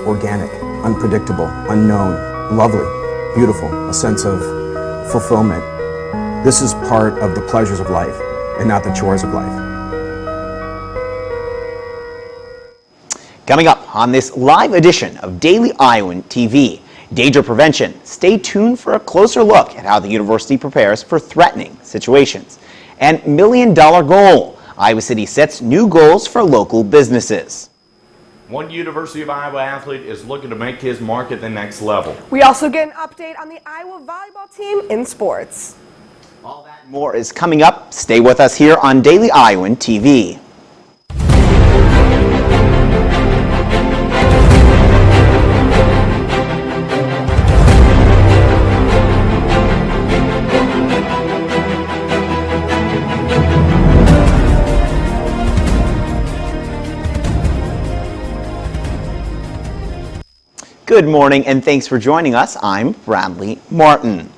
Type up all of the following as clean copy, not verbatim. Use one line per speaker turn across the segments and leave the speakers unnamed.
organic, unpredictable, unknown, lovely, beautiful, a sense of fulfillment. This is part of the pleasures of life and not the chores of life.
Coming up on this live edition of Daily Iowan TV, danger prevention. Stay tuned for a closer look at how the university prepares for threatening situations. And million-dollar goal. Iowa City sets new goals for local businesses.
One University of Iowa athlete is looking to make his mark at the next level.
We also get an update on the Iowa volleyball team in sports.
All that and more is coming up. Stay with us here on Daily Iowan TV. Good morning and thanks for joining us. I'm Bradley Martin.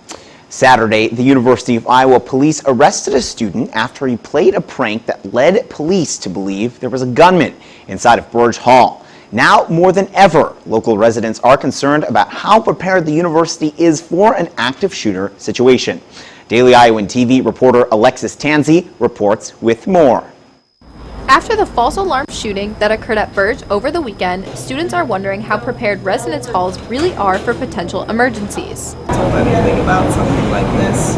Saturday, the University of Iowa police arrested a student after he played a prank that led police to believe there was a gunman inside of Burge Hall. Now more than ever, local residents are concerned about how prepared the university is for an active shooter situation. Daily Iowan TV reporter Alexis Tanzi reports with more.
After the false alarm shooting that occurred at Burge over the weekend, students are wondering how prepared residence halls really are for potential emergencies.
Told anything about something like this.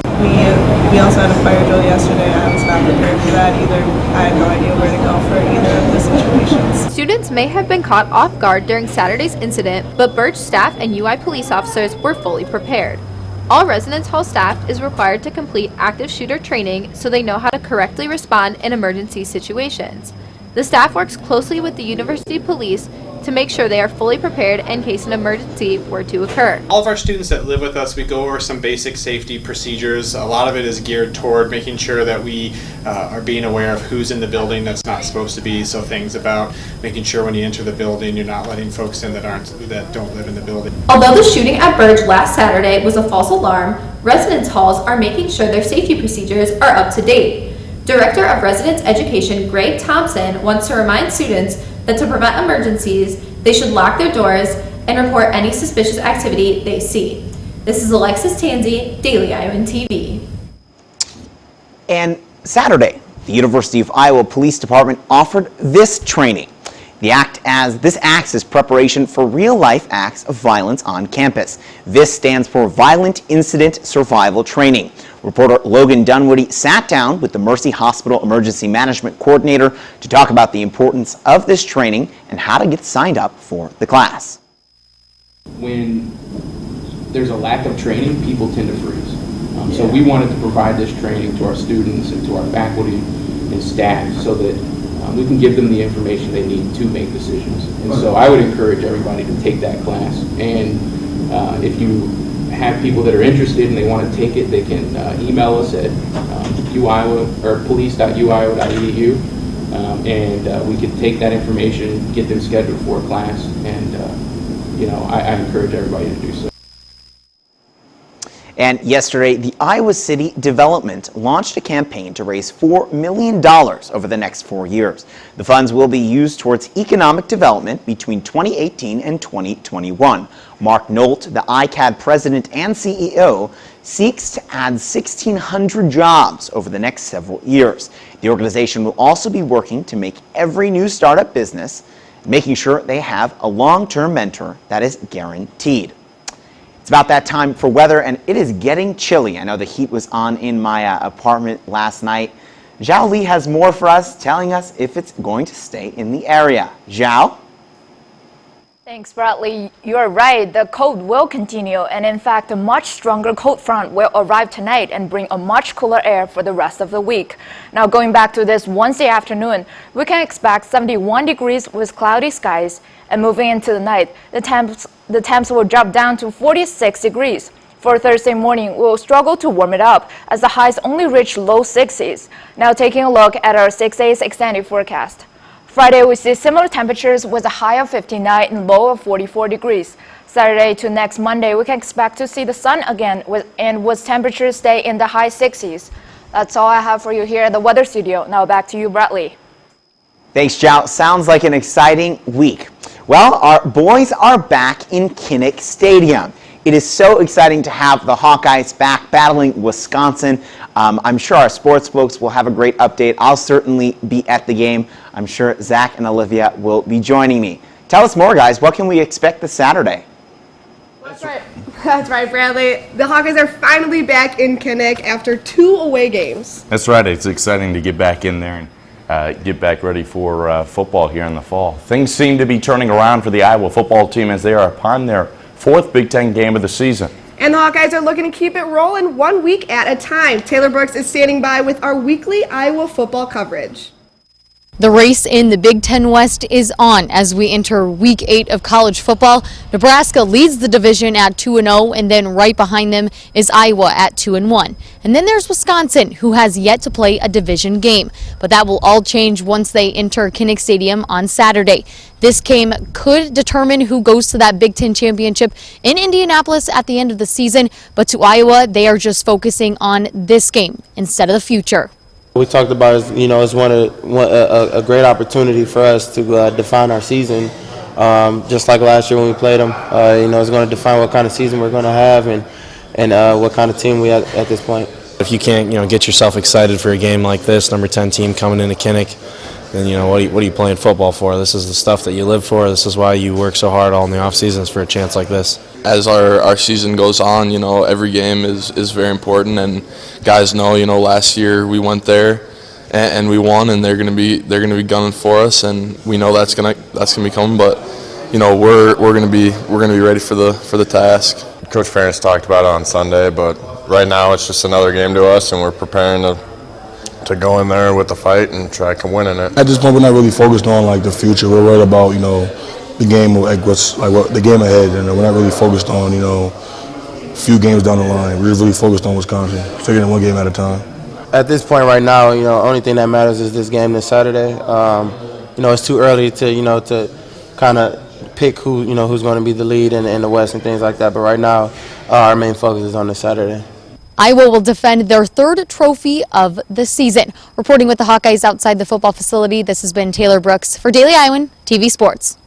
We also had a fire drill yesterday. I was not prepared for that either. I had no idea where to go for either of the situations.
Students may have been caught off guard during Saturday's incident, but Burge staff and UI police officers were fully prepared. All residence hall staff is required to complete active shooter training so they know how to correctly respond in emergency situations. The staff works closely with the university police to make sure they are fully prepared in case an emergency were to occur.
All of our students that live with us, we go over some basic safety procedures. A lot of it is geared toward making sure that we are being aware of who's in the building that's not supposed to be. So things about making sure when you enter the building, you're not letting folks in that don't live in the building.
Although the shooting at Burge last Saturday was a false alarm, residence halls are making sure their safety procedures are up to date. Director of Residence Education Greg Thompson wants to remind students that to prevent emergencies, they should lock their doors and report any suspicious activity they see. This is Alexis Tanzi, Daily Iowan TV.
And Saturday, the University of Iowa Police Department offered this training. This acts as preparation for real-life acts of violence on campus. VIS stands for Violent Incident Survival Training. Reporter Logan Dunwoody sat down with the Mercy Hospital Emergency Management Coordinator to talk about the importance of this training and how to get signed up for the class.
When there's a lack of training, people tend to freeze. So we wanted to provide this training to our students and to our faculty and staff so that we can give them the information they need to make decisions. And so I would encourage everybody to take that class. And if you have people that are interested and they want to take it, they can email us at uiowa or police.uiowa.edu, and we can take that information, get them scheduled for a class, and I encourage everybody to do so.
And yesterday, the Iowa City Development launched a campaign to raise $4 million over the next 4 years. The funds will be used towards economic development between 2018 and 2021. Mark Nolt, the ICAD president and CEO, seeks to add 1,600 jobs over the next several years. The organization will also be working to make every new startup business, making sure they have a long-term mentor that is guaranteed. It's about that time for weather, and it is getting chilly. I know the heat was on in my apartment last night. Zhao Li has more for us, telling us if it's going to stay in the area. Zhao?
Thanks, Bradley. You're right. The cold will continue, and in fact, a much stronger cold front will arrive tonight and bring a much cooler air for the rest of the week. Now, going back to this Wednesday afternoon, we can expect 71 degrees with cloudy skies, and moving into the night, the temps will drop down to 46 degrees. For Thursday morning, we'll struggle to warm it up as the highs only reach low 60s. Now, taking a look at our 6 days extended forecast. Friday, we see similar temperatures with a high of 59 and low of 44 degrees. Saturday to next Monday, we can expect to see the sun again with temperatures stay in the high 60s. That's all I have for you here at the Weather Studio. Now back to you, Bradley.
Thanks, Zhao. Sounds like an exciting week. Well, our boys are back in Kinnick Stadium. It is so exciting to have the Hawkeyes back battling Wisconsin. I'm sure our sports folks will have a great update. I'll certainly be at the game. I'm sure Zach and Olivia will be joining me. Tell us more, guys. What can we expect this Saturday?
That's right, Bradley. The Hawkeyes are finally back in Kinnick after 2 away games.
That's right. It's exciting to get back in there and get back ready for football here in the fall. Things seem to be turning around for the Iowa football team as they are upon their 4th Big Ten game of the season.
And the Hawkeyes are looking to keep it rolling 1 week at a time. Taylor Brooks is standing by with our weekly Iowa football coverage.
The race in the Big Ten West is on as we enter Week 8 of college football. Nebraska leads the division at 2-0, and then right behind them is Iowa at 2-1. And then there's Wisconsin, who has yet to play a division game. But that will all change once they enter Kinnick Stadium on Saturday. This game could determine who goes to that Big Ten championship in Indianapolis at the end of the season. But to Iowa, they are just focusing on this game instead of the future.
We talked about it's a great opportunity for us to define our season, just like last year when we played them. It's going to define what kind of season we're going to have and what kind of team we are at this point.
If you can't get yourself excited for a game like this, number 10 team coming into Kinnick, then what are you playing football for? This is the stuff that you live for. This is why you work so hard all in the off seasons for a chance like this.
As our season goes on, every game is very important, and guys know, last year we went there and we won, and they're gonna be gunning for us, and we know that's gonna be coming, but we're gonna be ready for the task.
Coach Ferentz talked about it on Sunday, but right now it's just another game to us, and we're preparing to go in there with the fight and try to win in it.
At this point, we're not really focused on the future. We're worried about the game, the game ahead, and we're not really focused on a few games down the line. We're really focused on Wisconsin, taking it one game at a time.
At this point right now, only thing that matters is this game this Saturday. It's too early to kind of pick who's going to be the lead in the West and things like that. But right now, our main focus is on this Saturday.
Iowa will defend their 3rd trophy of the season. Reporting with the Hawkeyes outside the football facility, this has been Taylor Brooks for Daily Iowan TV Sports.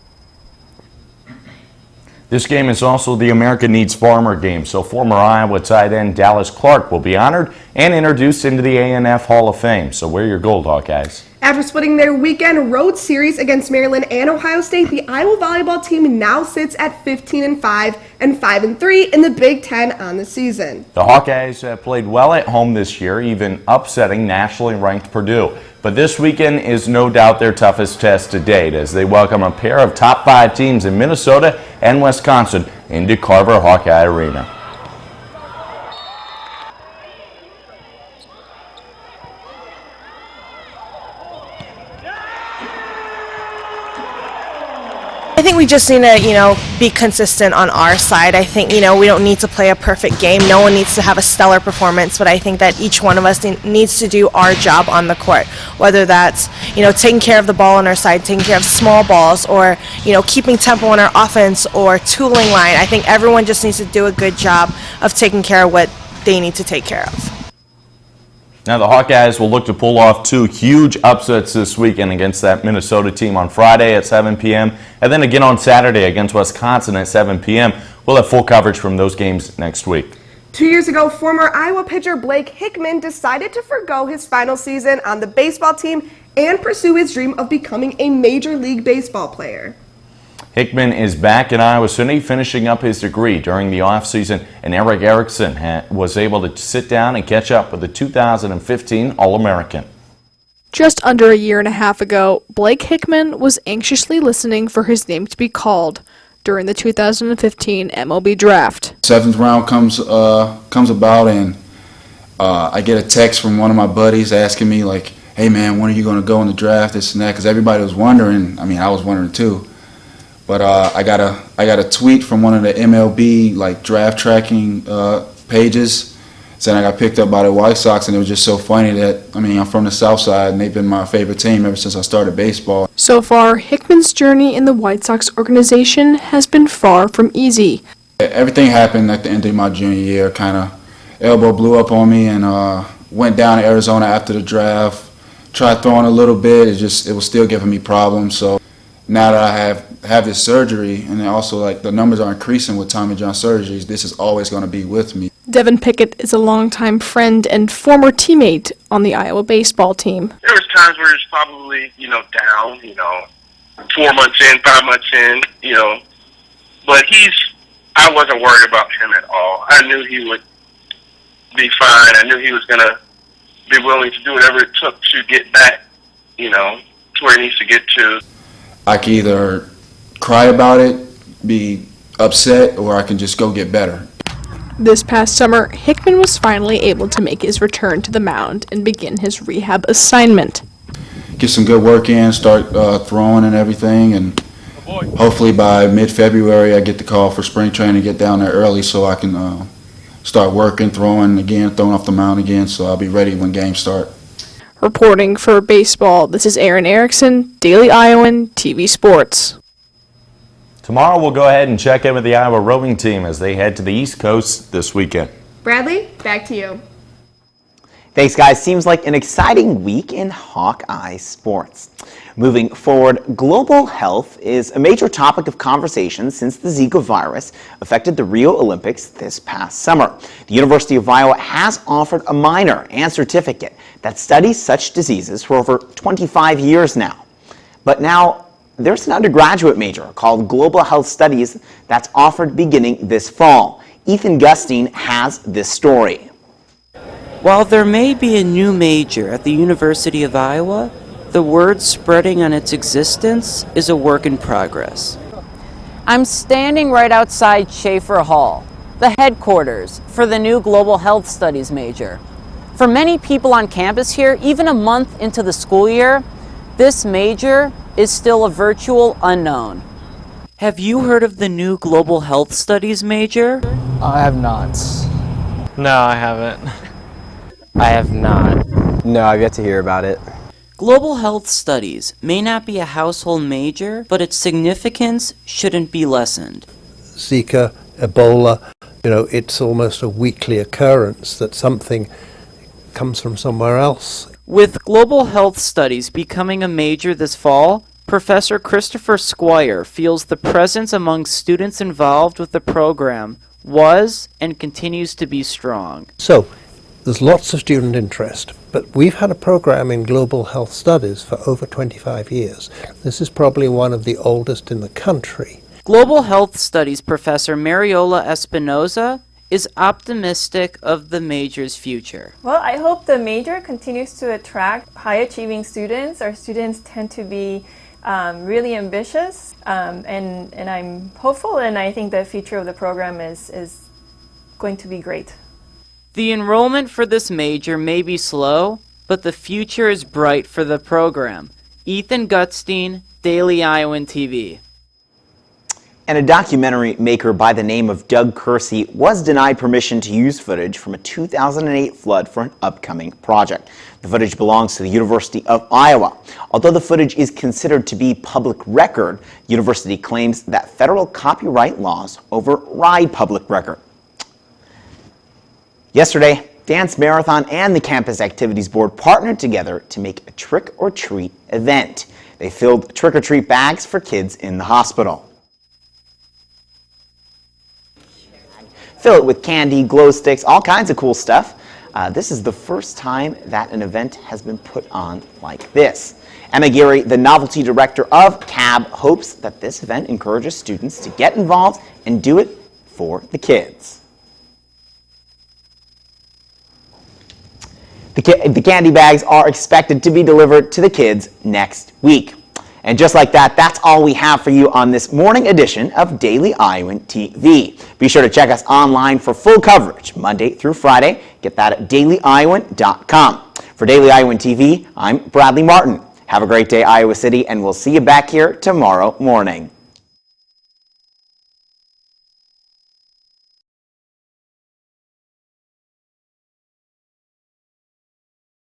This game is also the America Needs Farmer game, so former Iowa tight end Dallas Clark will be honored and introduced into the A&F Hall of Fame. So wear your gold, Hawkeyes.
After splitting their weekend road series against Maryland and Ohio State, the Iowa volleyball team now sits at 15-5 and 5-3 in the Big Ten on the season.
The Hawkeyes played well at home this year, even upsetting nationally ranked Purdue. But this weekend is no doubt their toughest test to date as they welcome a pair of top 5 teams in Minnesota and Wisconsin into Carver Hawkeye Arena.
I think we just need to, be consistent on our side. I think, we don't need to play a perfect game. No one needs to have a stellar performance, but I think that each one of us needs to do our job on the court, whether that's, taking care of the ball on our side, taking care of small balls, or, keeping tempo on our offense or tooling line. I think everyone just needs to do a good job of taking care of what they need to take care of.
Now the Hawkeyes will look to pull off 2 huge upsets this weekend against that Minnesota team on Friday at 7 p.m. and then again on Saturday against Wisconsin at 7 p.m. We'll have full coverage from those games next week.
2 years ago, former Iowa pitcher Blake Hickman decided to forgo his final season on the baseball team and pursue his dream of becoming a Major League Baseball player.
Hickman is back in Iowa City finishing up his degree during the offseason, and Eric Erickson was able to sit down and catch up with the 2015 All-American.
Just under a year and a half ago, Blake Hickman was anxiously listening for his name to be called during the 2015 MLB draft.
7th round comes about, and I get a text from one of my buddies asking me, hey man, when are you going to go in the draft, this and that, because everybody was wondering. I mean, I was wondering too. But I got a tweet from one of the MLB draft tracking pages saying I got picked up by the White Sox, and it was just so funny that, I'm from the South Side, and they've been my favorite team ever since I started baseball.
So far, Hickman's journey in the White Sox organization has been far from easy.
Everything happened at the end of my junior year. Kind of elbow blew up on me, and went down to Arizona after the draft. Tried throwing a little bit. It was still giving me problems. So now that I have have this surgery, and then also like the numbers are increasing with Tommy John surgeries, this is always going to be with me.
Devin Pickett is a longtime friend and former teammate on the Iowa baseball team.
There was times where it's probably, down, 4 months in, 5 months in, but I wasn't worried about him at all. I knew he would be fine. I knew he was going to be willing to do whatever it took to get back, to where he needs to get to.
I can either cry about it, be upset, or I can just go get better.
This past summer, Hickman was finally able to make his return to the mound and begin his rehab assignment.
Get some good work in, start throwing and everything, and hopefully by mid-February I get the call for spring training, get down there early so I can start working, throwing off the mound again, so I'll be ready when games start.
Reporting for baseball, this is Aaron Erickson, Daily Iowan TV Sports.
Tomorrow we'll go ahead and check in with the Iowa rowing team as they head to the East Coast this weekend.
Bradley, back to you.
Thanks, guys. Seems like an exciting week in Hawkeye sports. Moving forward, global health is a major topic of conversation since the Zika virus affected the Rio Olympics this past summer. The University of Iowa has offered a minor and certificate that studies such diseases for over 25 years now. But now, there's an undergraduate major called Global Health Studies that's offered beginning this fall. Ethan Gustine has this story.
While there may be a new major at the University of Iowa, the word spreading on its existence is a work in progress.
I'm standing right outside Schaefer Hall, the headquarters for the new Global Health Studies major. For many people on campus here, even a month into the school year, this major is still a virtual unknown.
Have you heard of the new Global Health Studies major?
I have not.
No, I haven't.
I have not.
No, I've yet to hear about it.
Global Health Studies may not be a household major, but its significance shouldn't be lessened.
Zika, Ebola, it's almost a weekly occurrence that something comes from somewhere else.
With Global Health Studies becoming a major this fall, Professor Christopher Squire feels the presence among students involved with the program was and continues to be strong.
So, there's lots of student interest, but we've had a program in Global Health Studies for over 25 years. This is probably one of the oldest in the country.
Global Health Studies Professor Mariola Espinoza is optimistic of the major's future.
Well, I hope the major continues to attract high-achieving students. Our students tend to be really ambitious, and I'm hopeful, and I think the future of the program is going to be great.
The enrollment for this major may be slow, but the future is bright for the program. Ethan Gutstein, Daily Iowan TV.
And a documentary maker by the name of Doug Kersey was denied permission to use footage from a 2008 flood for an upcoming project. The footage belongs to the University of Iowa. Although the footage is considered to be public record, the university claims that federal copyright laws override public record. Yesterday, Dance Marathon and the Campus Activities Board partnered together to make a trick-or-treat event. They filled trick-or-treat bags for kids in the hospital. Fill it with candy, glow sticks, all kinds of cool stuff. This is the first time that an event has been put on like this. Emma Geary, the novelty director of CAB, hopes that this event encourages students to get involved and do it for the kids. The candy bags are expected to be delivered to the kids next week. And just like that, that's all we have for you on this morning edition of Daily Iowan TV. Be sure to check us online for full coverage Monday through Friday. Get that at dailyiowan.com. For Daily Iowan TV, I'm Bradley Martin. Have a great day, Iowa City, and we'll see you back here tomorrow morning.